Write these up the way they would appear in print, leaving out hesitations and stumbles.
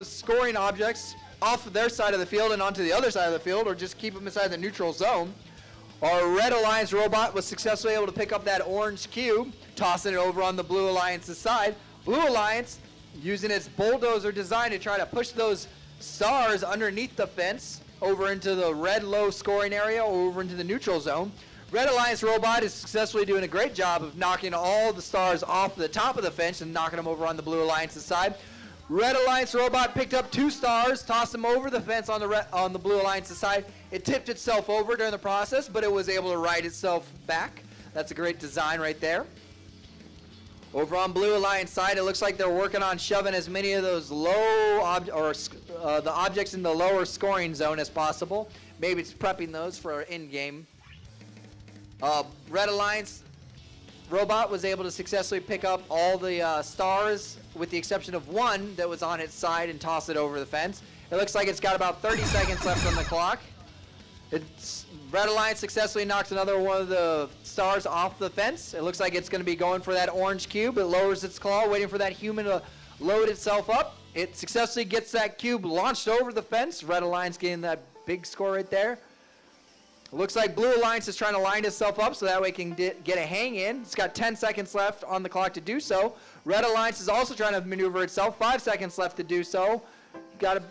scoring objects off of their side of the field and onto the other side of the field, or just keep them inside the neutral zone. Our Red Alliance robot was successfully able to pick up that orange cube, tossing it over on the Blue Alliance's side. Blue Alliance, using its bulldozer design to try to push those stars underneath the fence over into the red low scoring area or over into the neutral zone. Red Alliance robot is successfully doing a great job of knocking all the stars off the top of the fence and knocking them over on the Blue Alliance's side. Red Alliance robot picked up 2 stars, tossed them over the fence on the Blue Alliance's side. It tipped itself over during the process, but it was able to right itself back. That's a great design right there. Over on Blue Alliance side, it looks like they're working on shoving as many of those low the objects in the lower scoring zone as possible. Maybe it's prepping those for our in-game. Red Alliance robot was able to successfully pick up all the stars with the exception of 1 that was on its side and toss it over the fence. It looks like it's got about 30 seconds left on the clock. Red Alliance successfully knocks another one of the stars off the fence. It looks like it's going to be going for that orange cube. It lowers its claw, waiting for that human to load itself up. It successfully gets that cube launched over the fence. Red Alliance getting that big score right there. It looks like Blue Alliance is trying to line itself up so that way it can get a hang in. It's got 10 seconds left on the clock to do so. Red Alliance is also trying to maneuver itself. 5 seconds left to do so. Got a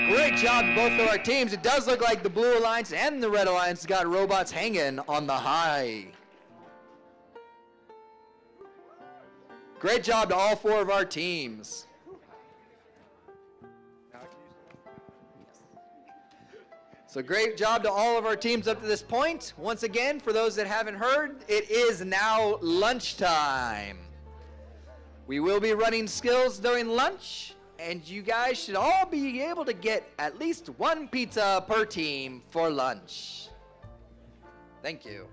great job both of our teams. It does look like the Blue Alliance and the Red Alliance got robots hanging on the high. Great job to all 4 of our teams. So great job to all of our teams up to this point. Once again, for those that haven't heard, it is now lunchtime. We will be running skills during lunch, and you guys should all be able to get at least 1 pizza per team for lunch. Thank you.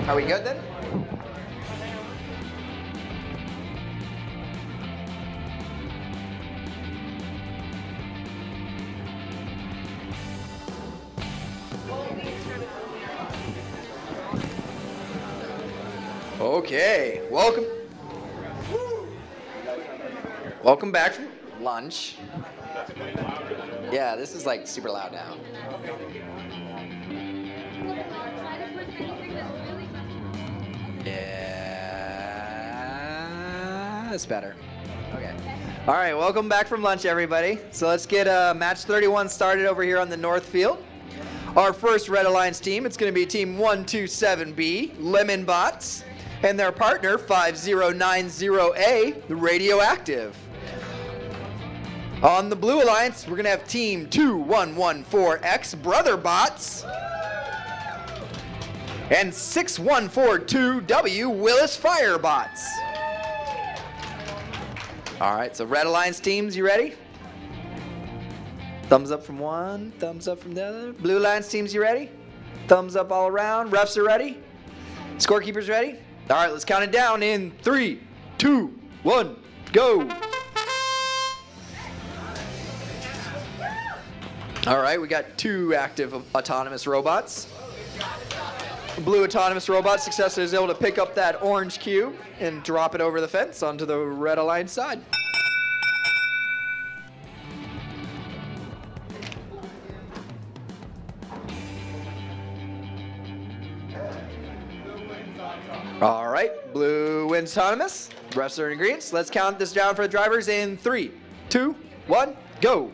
Are we good then? Okay, welcome back from lunch. Yeah, this is like super loud now. Yeah, that's better. Okay. All right, welcome back from lunch, everybody. So let's get match 31 started over here on the north field. Our first Red Alliance team, it's going to be Team 127B, Lemon Bots, and their partner 5090A, Radioactive. On the Blue Alliance, we're going to have Team 2114X, Brother Bots, and 6142W, Willis Fire Bots. All right, so Red Alliance teams, you ready? Thumbs up from one, thumbs up from the other. Blue Alliance teams, you ready? Thumbs up all around. Refs are ready? Scorekeepers ready? All right, let's count it down in 3, 2, 1, go. All right, we got 2 active autonomous robots. The blue autonomous robot successfully is able to pick up that orange cube and drop it over the fence onto the Red Alliance side. All right, blue wins autonomous. Refs are in agreement. Let's count this down for the drivers in 3, 2, 1, go.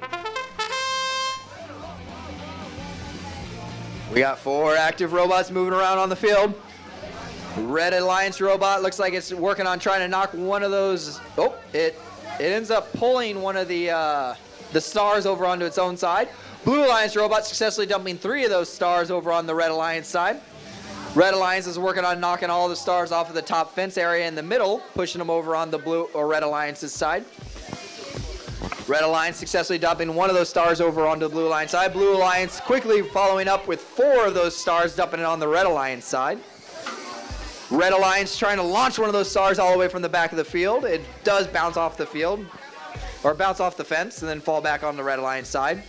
We got 4 active robots moving around on the field. Red Alliance robot looks like it's working on trying to knock one of those. Oh, it ends up pulling one of the stars over onto its own side. Blue Alliance robot successfully dumping 3 of those stars over on the Red Alliance side. Red Alliance is working on knocking all the stars off of the top fence area in the middle, pushing them over on the Blue or Red Alliance's side. Red Alliance successfully dumping one of those stars over onto the Blue Alliance side. Blue Alliance quickly following up with 4 of those stars, dumping it on the Red Alliance side. Red Alliance trying to launch one of those stars all the way from the back of the field. It does bounce off the field, or bounce off the fence and then fall back on the Red Alliance side.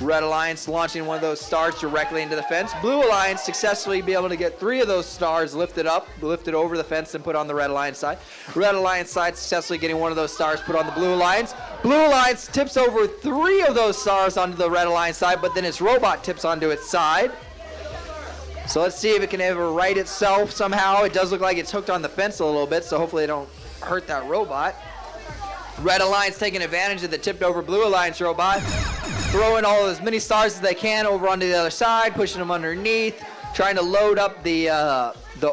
Red Alliance launching one of those stars directly into the fence. Blue Alliance successfully be able to get 3 of those stars lifted over the fence and put on the Red Alliance side. Red Alliance side successfully getting one of those stars put on the Blue Alliance. Blue Alliance tips over 3 of those stars onto the Red Alliance side, but then its robot tips onto its side. So let's see if it can ever right itself somehow. It does look like it's hooked on the fence a little bit, so hopefully it don't hurt that robot. Red Alliance taking advantage of the tipped over Blue Alliance robot, throwing as many stars as they can over onto the other side, pushing them underneath, trying to load up the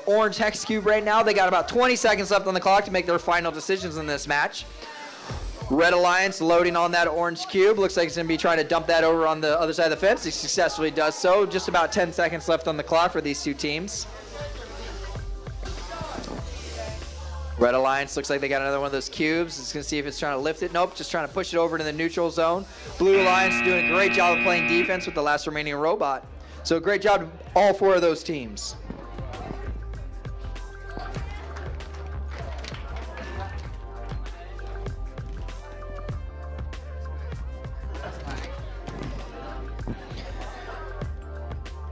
orange hex cube right now. They got about 20 seconds left on the clock to make their final decisions in this match. Red Alliance loading on that orange cube. Looks like it's going to be trying to dump that over on the other side of the fence. He successfully does so. Just about 10 seconds left on the clock for these 2 teams. Red Alliance looks like they got another one of those cubes. It's going to see if it's trying to lift it. Nope, just trying to push it over to the neutral zone. Blue Alliance doing a great job of playing defense with the last remaining robot. So great job to all 4 of those teams.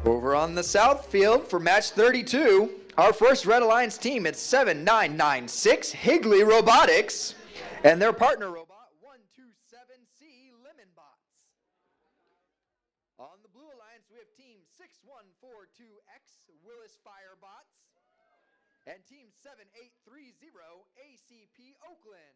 Over on the south field for match 32, our first Red Alliance team, it's 7996 Higley Robotics and their partner robot 127C Lemon Bots. On the Blue Alliance, we have team 6142X Willis Fire Bots and team 7830 ACP Oakland.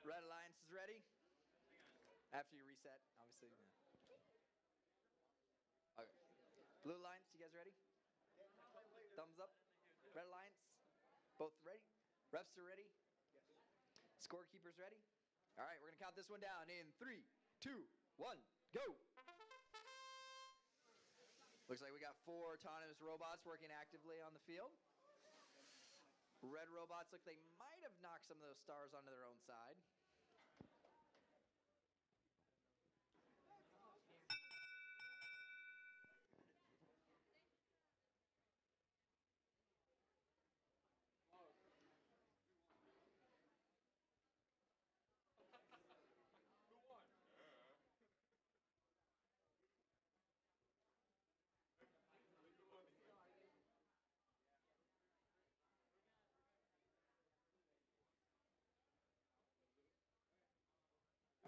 Red Alliance is ready. After you reset, obviously. Yeah. Okay. Blue Alliance, you guys ready? Thumbs up. Red Alliance, both ready? Refs are ready? Scorekeepers ready? All right, we're going to count this one down in 3, 2, 1, go. Looks like we got 4 autonomous robots working actively on the field. Red robots look like they might have knocked some of those stars onto their own side.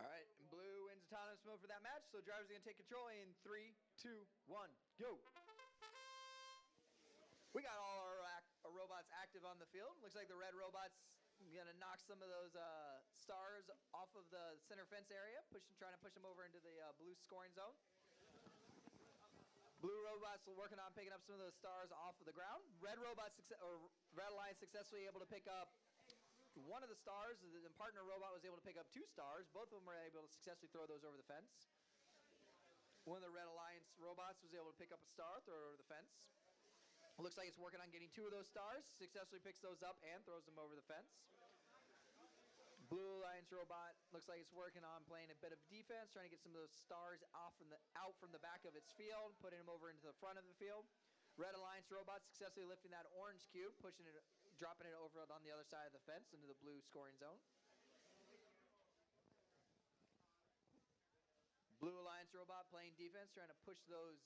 All right, and blue wins autonomous mode for that match, so drivers are going to take control in 3, 2, 1, go. We got all our robots active on the field. Looks like the red robot's going to knock some of those stars off of the center fence area, trying to push them over into the blue scoring zone. Blue robots are working on picking up some of those stars off of the ground. Red Alliance successfully able to pick up one of the stars. The partner robot was able to pick up 2 stars. Both of them were able to successfully throw those over the fence. One of the Red Alliance robots was able to pick up a star, throw it over the fence. Looks like it's working on getting 2 of those stars. Successfully picks those up and throws them over the fence. Blue Alliance robot looks like it's working on playing a bit of defense, trying to get some of those stars out from the back of its field, putting them over into the front of the field. Red Alliance robot successfully lifting that orange cube, dropping it over on the other side of the fence into the blue scoring zone. Blue Alliance robot playing defense, trying to push those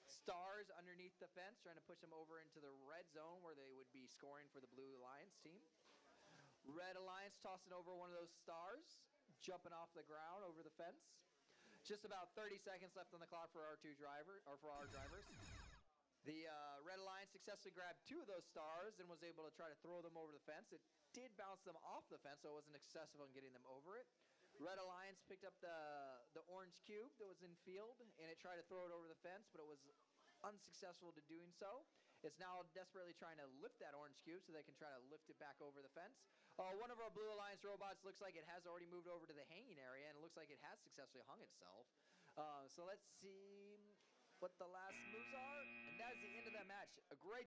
stars underneath the fence, trying to push them over into the red zone where they would be scoring for the Blue Alliance team. Red Alliance tossing over one of those stars, jumping off the ground over the fence. Just about 30 seconds left on the clock for our drivers. The Red Alliance successfully grabbed 2 of those stars and was able to try to throw them over the fence. It did bounce them off the fence, so it wasn't successful in getting them over it. Red Alliance picked up the orange cube that was in field, and it tried to throw it over the fence, but it was unsuccessful to doing so. It's now desperately trying to lift that orange cube so they can try to lift it back over the fence. One of our Blue Alliance robots looks like it has already moved over to the hanging area, and it looks like it has successfully hung itself. So let's see what the last moves are, and that is the end of that match. A great